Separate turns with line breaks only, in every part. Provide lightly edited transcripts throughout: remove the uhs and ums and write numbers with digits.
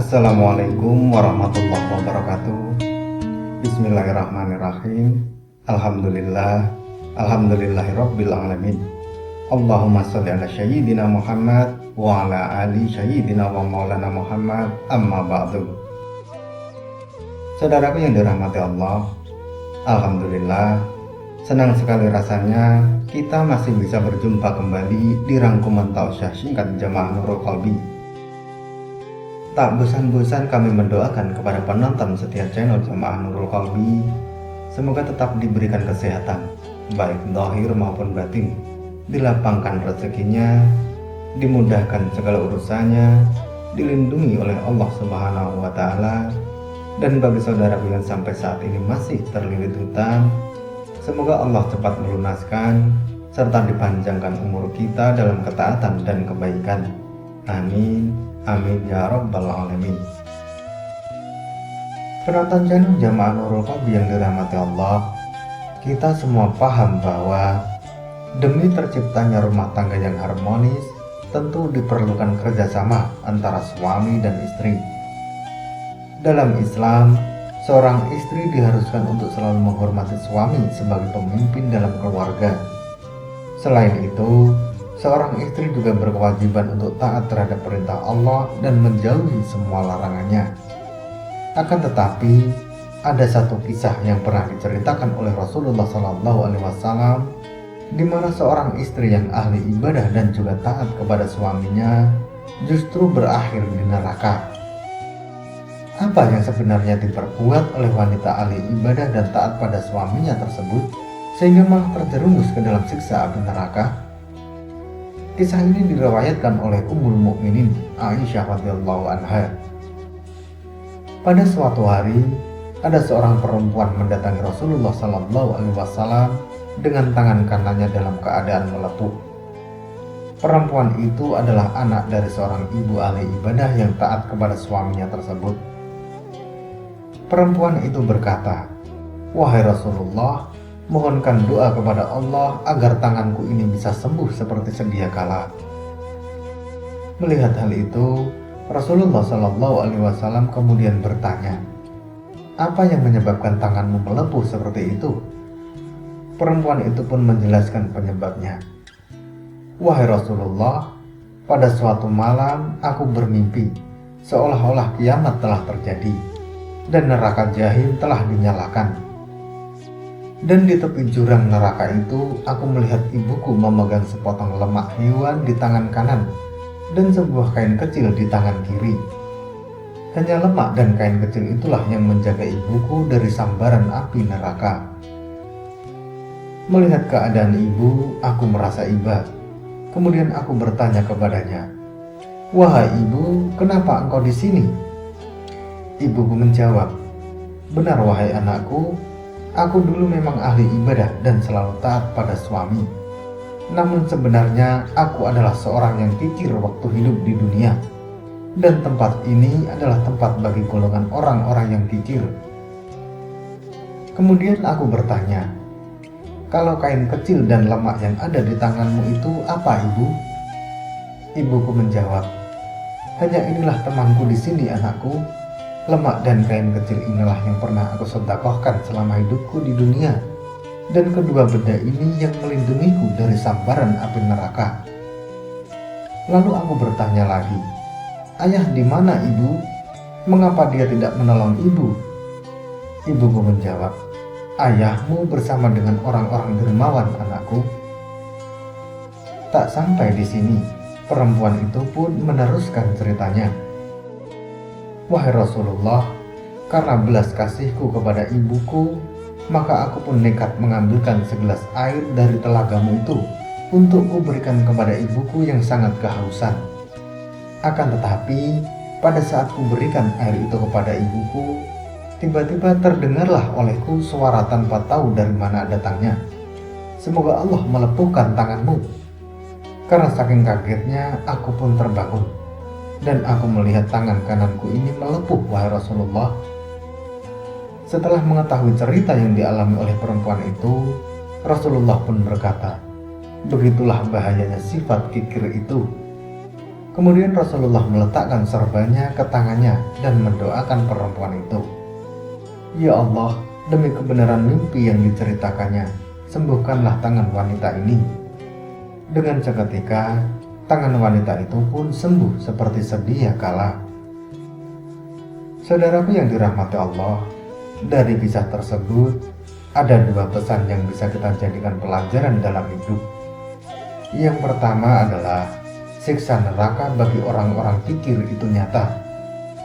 Assalamualaikum warahmatullahi wabarakatuh. Bismillahirrahmanirrahim. Alhamdulillahirabbil alamin. Allahumma shalli ala sayyidina Muhammad wa ala ali sayyidina wa maulana Muhammad, amma ba'du. Saudaraku yang dirahmati Allah, alhamdulillah, senang sekali rasanya kita masih bisa berjumpa kembali di rangkuman tausiah singkat Jamaah Nurul Qalbi. Tak bosan-bosan kami mendoakan kepada penonton setiap channel Jamaah Nurul Qalbi, semoga tetap diberikan kesehatan, baik zahir maupun batin, dilapangkan rezekinya, dimudahkan segala urusannya, dilindungi oleh Allah Subhanahu wa Ta'ala. Dan bagi saudaraku yang sampai saat ini masih terlilit hutang, semoga Allah cepat melunaskan serta dipanjangkan umur kita dalam ketaatan dan kebaikan. Amin. Amin ya rabbal alamin. Penonton channel Jamaah Nurul Qalbi yang dirahmati Allah, kita semua paham bahwa demi terciptanya rumah tangga yang harmonis, tentu diperlukan kerjasama antara suami dan istri. Dalam Islam, seorang istri diharuskan untuk selalu menghormati suami sebagai pemimpin dalam keluarga. Selain itu, seorang istri juga berkewajiban untuk taat terhadap perintah Allah dan menjauhi semua larangannya. Akan tetapi, ada satu kisah yang pernah diceritakan oleh Rasulullah SAW, di mana seorang istri yang ahli ibadah dan juga taat kepada suaminya justru berakhir di neraka. Apa yang sebenarnya diperbuat oleh wanita ahli ibadah dan taat pada suaminya tersebut sehingga malah terjerumus ke dalam siksa api neraka? Kisah ini diriwayatkan oleh Ummul Mukminin Aisyah radhiyallahu anha. Pada suatu hari, ada seorang perempuan mendatangi Rasulullah sallallahu alaihi wasallam dengan tangan kanannya dalam keadaan melepuh. Perempuan itu adalah anak dari seorang ibu ahli ibadah yang taat kepada suaminya tersebut. Perempuan itu berkata, "Wahai Rasulullah, mohonkan doa kepada Allah agar tanganku ini bisa sembuh seperti sedia kala." Melihat hal itu, Rasulullah Shallallahu Alaihi Wasallam kemudian bertanya, "Apa yang menyebabkan tanganmu melepuh seperti itu?" Perempuan itu pun menjelaskan penyebabnya. "Wahai Rasulullah, pada suatu malam aku bermimpi seolah-olah kiamat telah terjadi dan neraka Jahim telah dinyalakan. Dan di tepi jurang neraka itu, aku melihat ibuku memegang sepotong lemak hewan di tangan kanan dan sebuah kain kecil di tangan kiri. Hanya lemak dan kain kecil itulah yang menjaga ibuku dari sambaran api neraka. Melihat keadaan ibu, aku merasa iba. Kemudian aku bertanya kepadanya, 'Wahai ibu, kenapa engkau di sini?' Ibuku menjawab, 'Benar wahai anakku, aku dulu memang ahli ibadah dan selalu taat pada suami. Namun sebenarnya aku adalah seorang yang kikir waktu hidup di dunia. Dan tempat ini adalah tempat bagi golongan orang-orang yang kikir.' Kemudian aku bertanya, 'Kalau kain kecil dan lemak yang ada di tanganmu itu apa, ibu?' Ibuku menjawab, 'Hanya inilah temanku di sini anakku. Lemak dan kain kecil inilah yang pernah aku sedekahkan selama hidupku di dunia. Dan kedua benda ini yang melindungiku dari sambaran api neraka.' Lalu aku bertanya lagi, 'Ayah di mana ibu? Mengapa dia tidak menolong ibu?' Ibuku menjawab, 'Ayahmu bersama dengan orang-orang dermawan anakku.' Tak sampai di sini, perempuan itu pun meneruskan ceritanya, 'Wahai Rasulullah, karena belas kasihku kepada ibuku, maka aku pun nekat mengambilkan segelas air dari telagamu itu untuk kuberikan kepada ibuku yang sangat kehausan. Akan tetapi, pada saat kuberikan air itu kepada ibuku, tiba-tiba terdengarlah olehku suara tanpa tahu dari mana datangnya. Semoga Allah melepuhkan tanganmu.' Karena saking kagetnya, aku pun terbangun. Dan aku melihat tangan kananku ini melepuh, wahai Rasulullah." Setelah mengetahui cerita yang dialami oleh perempuan itu, Rasulullah pun berkata, "Begitulah bahayanya sifat kikir itu. Kemudian Rasulullah meletakkan serbannya ke tangannya dan mendoakan perempuan itu. Ya Allah, demi kebenaran mimpi yang diceritakannya, sembuhkanlah tangan wanita ini. Dengan seketika, tangan wanita itu pun sembuh seperti sedia kala. Saudaraku yang dirahmati Allah, dari kisah tersebut, ada dua pesan yang bisa kita jadikan pelajaran dalam hidup. Yang pertama adalah siksa neraka bagi orang-orang kikir itu nyata,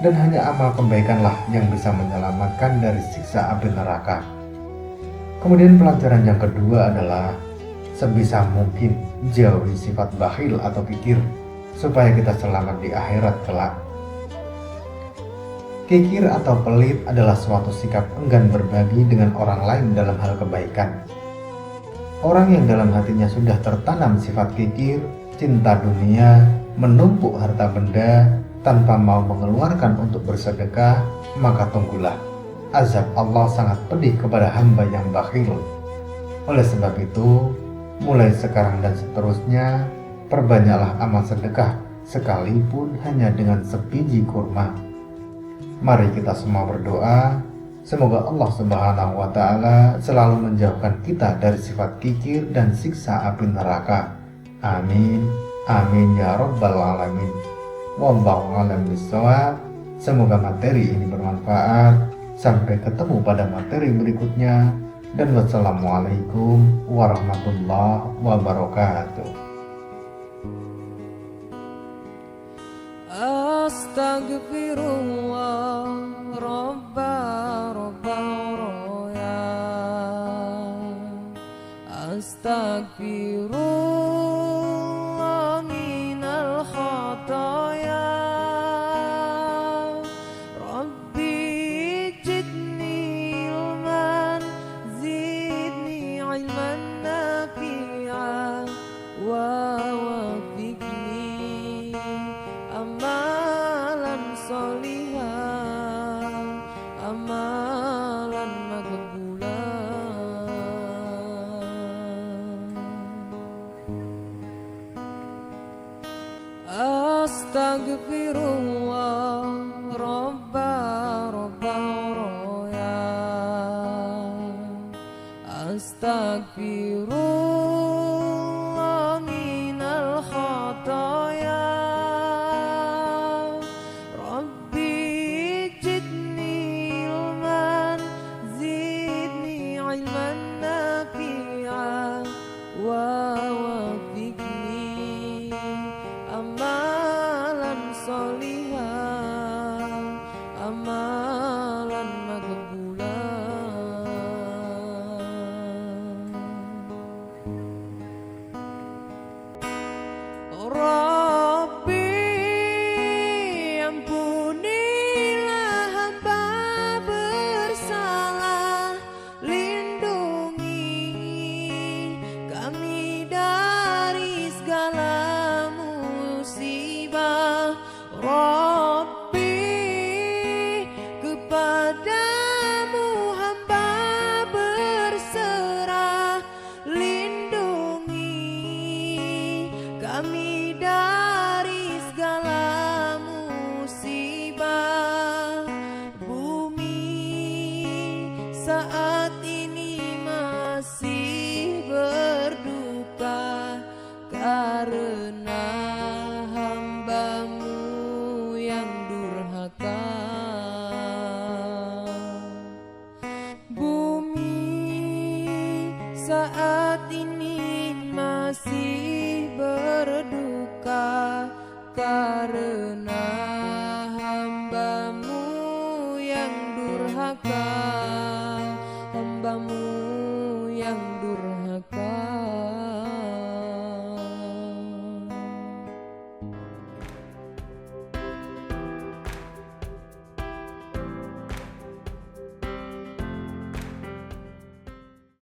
dan hanya amal kebaikanlah yang bisa menyelamatkan dari siksa api neraka. Kemudian pelajaran yang kedua adalah sebisa mungkin jauhi sifat bakhil atau kikir supaya kita selamat di akhirat kelak. Kikir atau pelit adalah suatu sikap enggan berbagi dengan orang lain dalam hal kebaikan. Orang yang dalam hatinya sudah tertanam sifat kikir, cinta dunia, menumpuk harta benda, tanpa mau mengeluarkan untuk bersedekah, maka tunggulah, azab Allah sangat pedih kepada hamba yang bakhil. Oleh sebab itu, mulai sekarang dan seterusnya, perbanyaklah amal sedekah, sekalipun hanya dengan sebiji kurma. Mari kita semua berdoa, semoga Allah Subhanahu wa Ta'ala selalu menjauhkan kita dari sifat kikir dan siksa api neraka. Amin, amin ya rabbal alamin. Wallahu a'lam bishawab. Semoga materi ini bermanfaat. Sampai ketemu pada materi berikutnya. Dan wassalamualaikum warahmatullahi wabarakatuh.
Astaghfirullah Rabba roya. Astaghfirullah minal khataya. Rabbi zidni ilman, zidni ilman nafi'a, wa wafiqni amalan solihah, amalan makbulah. Astaghfirullah Rabba roya. Astaghfirullah minal khataya. Rabbi zidni ilman, zidni ilman nafi'a, wa wafiqni amalan solihah, amalan makbulah. Rabbi ampunilah hamba bersalah, lindungi kami dari segala musibah. Rabbi kepadamu hamba berserah, lindungi kami dari segala musibah. Bumi saat ini masih berduka karena hambamu yang durhaka. Bumi saat ini masih berduka karena